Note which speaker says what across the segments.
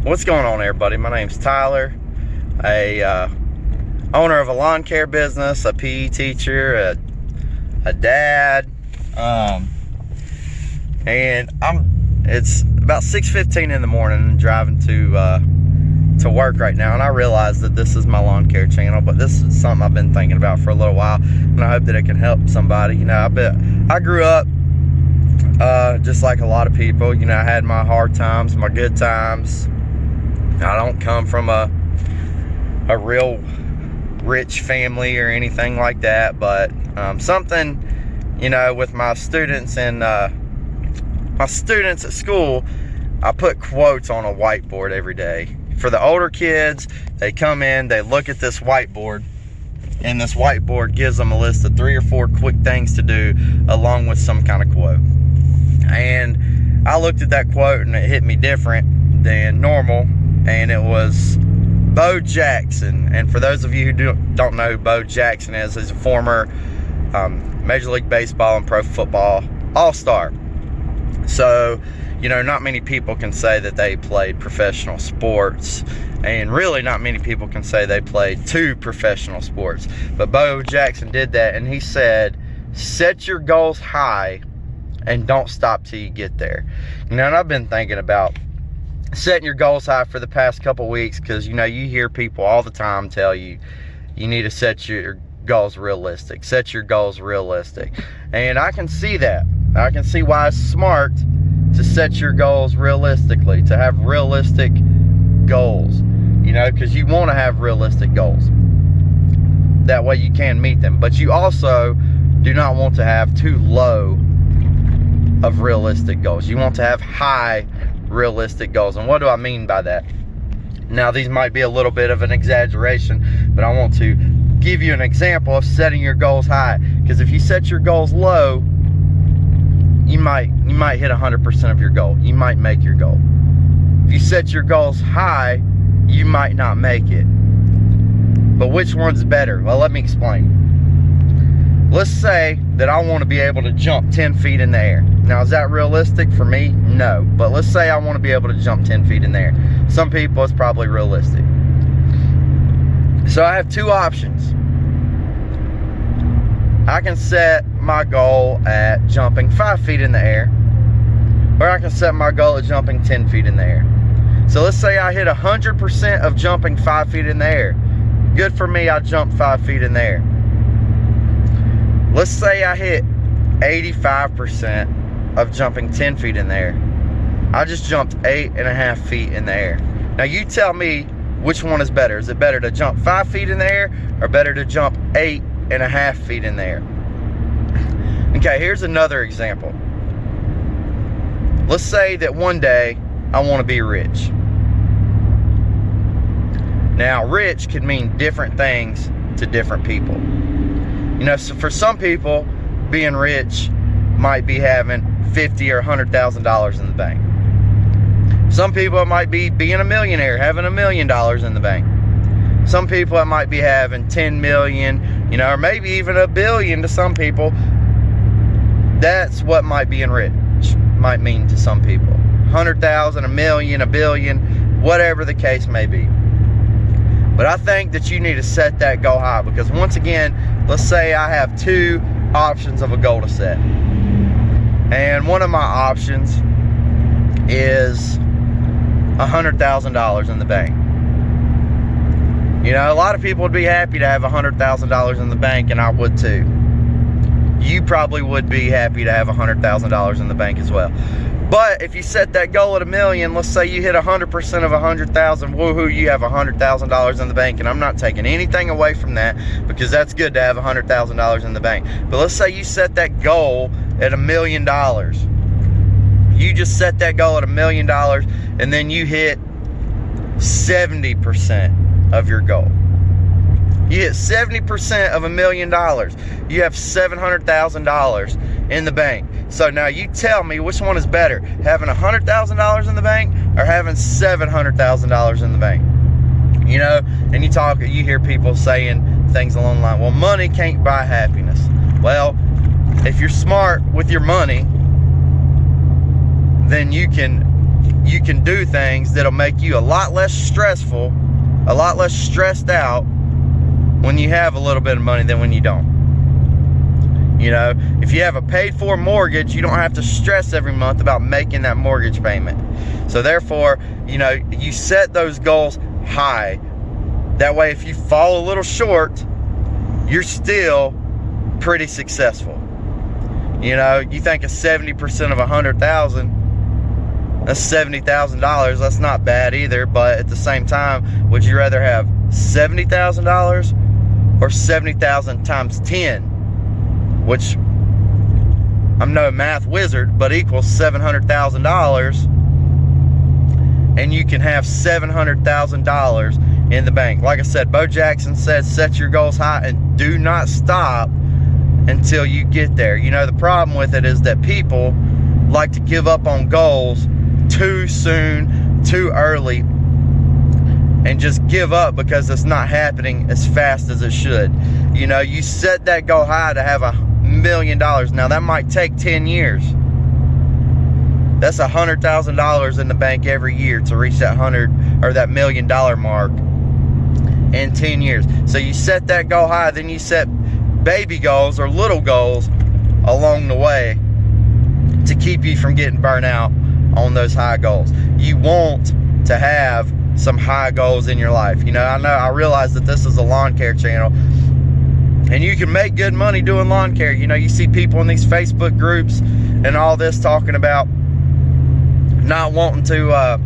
Speaker 1: What's going on, everybody? My name's Tyler, a owner of a lawn care business, a PE teacher, a dad, and it's about 6:15 in the morning, driving to work right now, and I realize that this is my lawn care channel, but this is something I've been thinking about for a little while, and I hope that it can help somebody. You know, I grew up just like a lot of people. You know, I had my hard times, my good times. I don't come from a real rich family or anything like that, but something, you know, with my students and my students at school, I put quotes on a whiteboard every day. For the older kids, they come in, they look at this whiteboard, and this whiteboard gives them a list of 3 or 4 quick things to do along with some kind of quote. And I looked at that quote and it hit me different than normal, and it was Bo Jackson. And for those of you who don't know who Bo Jackson is, he's a former Major League Baseball and Pro Football All-Star. So, you know, not many people can say that they played professional sports, and really not many people can say they played 2 professional sports. But Bo Jackson did that, and he said, set your goals high and don't stop till you get there. You know, and I've been thinking about setting your goals high for the past couple weeks, because, you know, you hear people all the time tell you, you need to set your goals realistic. Set your goals realistic. And I can see that. I can see why it's smart to set your goals realistically, to have realistic goals, you know, because you want to have realistic goals. That way you can meet them. But you also do not want to have too low of realistic goals. You want to have high realistic goals. And what do I mean by that? Now, these might be a little bit of an exaggeration, but I want to give you an example of setting your goals high. Because if you set your goals low, you might hit 100% of your goal. You might make your goal. If you set your goals high, you might not make it. But which one's better? Well, let me explain. Let's say that I want to be able to jump 10 feet in the air. Now, is that realistic for me? No. But let's say I want to be able to jump 10 feet in the air. Some people, it's probably realistic. So I have 2 options. I can set my goal at jumping 5 feet in the air, or I can set my goal at jumping 10 feet in the air. So let's say I hit 100% of jumping 5 feet in the air. Good for me, I jumped 5 feet in the air. Let's say I hit 85% of jumping 10 feet in the air. I just jumped 8.5 feet in the air. Now you tell me which one is better. Is it better to jump 5 feet in the air, or better to jump 8.5 feet in the air? Okay, here's another example. Let's say that one day I want to be rich. Now, rich could mean different things to different people. You know, so for some people, being rich might be having $50,000 or $100,000 in the bank. Some people, it might be being a millionaire, having $1 million in the bank. Some people, it might be having 10 million, you know, or maybe even $1 billion to some people. That's what might being rich might mean to some people. 100,000, 1 million, 1 billion, whatever the case may be. But I think that you need to set that goal high, because once again, let's say I have 2 options of a goal to set. And one of my options is $100,000 in the bank. You know, a lot of people would be happy to have $100,000 in the bank, and I would too. You probably would be happy to have $100,000 in the bank as well. But if you set that goal at $1 million, let's say you hit 100% of 100,000, woohoo, you have $100,000 in the bank. And I'm not taking anything away from that, because that's good to have $100,000 in the bank. But let's say you set that goal at $1 million. You just set that goal at $1 million, and then you hit 70% of your goal. You hit 70% of $1 million. You have $700,000 in the bank. So now you tell me, which one is better, having $100,000 in the bank or having $700,000 in the bank? You know, and you hear people saying things along the line, well, money can't buy happiness. Well, if you're smart with your money, then you can you can do things that'll make you a lot less stressful, a lot less stressed out when you have a little bit of money than when you don't. You know, if you have a paid for mortgage, you don't have to stress every month about making that mortgage payment. So therefore, you know, you set those goals high. That way, if you fall a little short, you're still pretty successful. You know, you think of 70% of 100,000, that's $70,000. That's not bad either. But at the same time, would you rather have $70,000 or 70,000 times 10? Which, I'm no math wizard, but equals $700,000, and you can have $700,000 in the bank. Like I said, Bo Jackson said, set your goals high and do not stop until you get there. You know, the problem with it is that people like to give up on goals too soon, too early, and just give up because it's not happening as fast as it should. You know, you set that goal high to have $1 million. Now that might take 10 years. That's $100,000 in the bank every year to reach that $1 million mark in 10 years. So you set that goal high, then you set baby goals or little goals along the way to keep you from getting burnt out on those high goals. You want to have some high goals in your life. You know, I realize that this is a lawn care channel, and you can make good money doing lawn care. You know, you see people in these Facebook groups and all this talking about not wanting to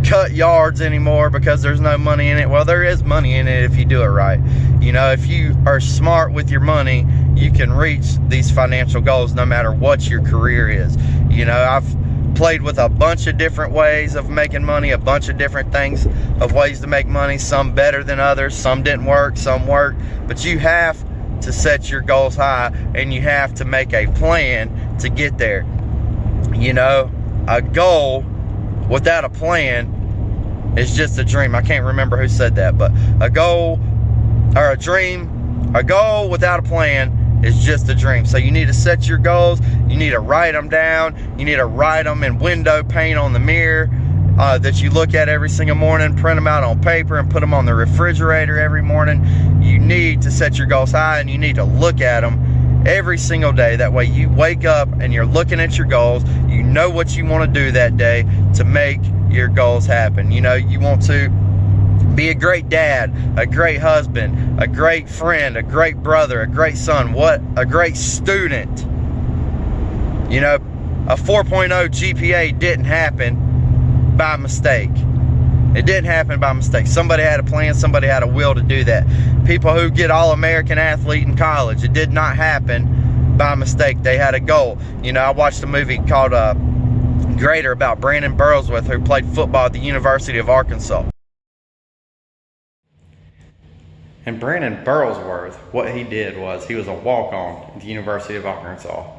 Speaker 1: cut yards anymore because there's no money in it. Well, there is money in it if you do it right. You know, if you are smart with your money, you can reach these financial goals no matter what your career is. You know, I've played with a bunch of different ways of making money, a bunch of different things of ways to make money, some better than others, some didn't work, some worked, but you have to set your goals high and you have to make a plan to get there. You know, a goal without a plan is just a dream. I can't remember who said that, but a goal without a plan is just a dream. So you need to set your goals. You need to write them down. You need to write them in window pane on the mirror that you look at every single morning. Print them out on paper and put them on the refrigerator every morning. You need to set your goals high, and you need to look at them every single day. That way you wake up and you're looking at your goals. You know what you want to do that day to make your goals happen. You know, you want to be a great dad, a great husband, a great friend, a great brother, a great son, a great student. You know, a 4.0 GPA didn't happen by mistake. It didn't happen by mistake. Somebody had a plan, somebody had a will to do that. People who get All-American athlete in college, it did not happen by mistake. They had a goal. You know, I watched a movie called Greater about Brandon Burlsworth, who played football at the University of Arkansas. And Brandon Burlsworth, what he did was he was a walk-on at the University of Arkansas.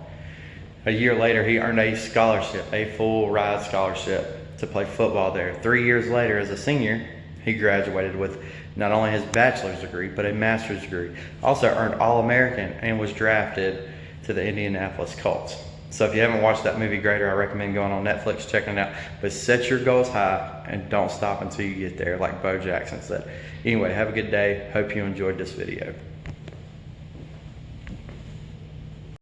Speaker 1: A year later, he earned a scholarship, a full-ride scholarship to play football there. 3 years later, as a senior, he graduated with not only his bachelor's degree, but a master's degree. Also earned All-American and was drafted to the Indianapolis Colts. So if you haven't watched that movie Greater, I recommend going on Netflix, checking it out. But set your goals high and don't stop until you get there, like Bo Jackson said. Anyway, have a good day. Hope you enjoyed this video.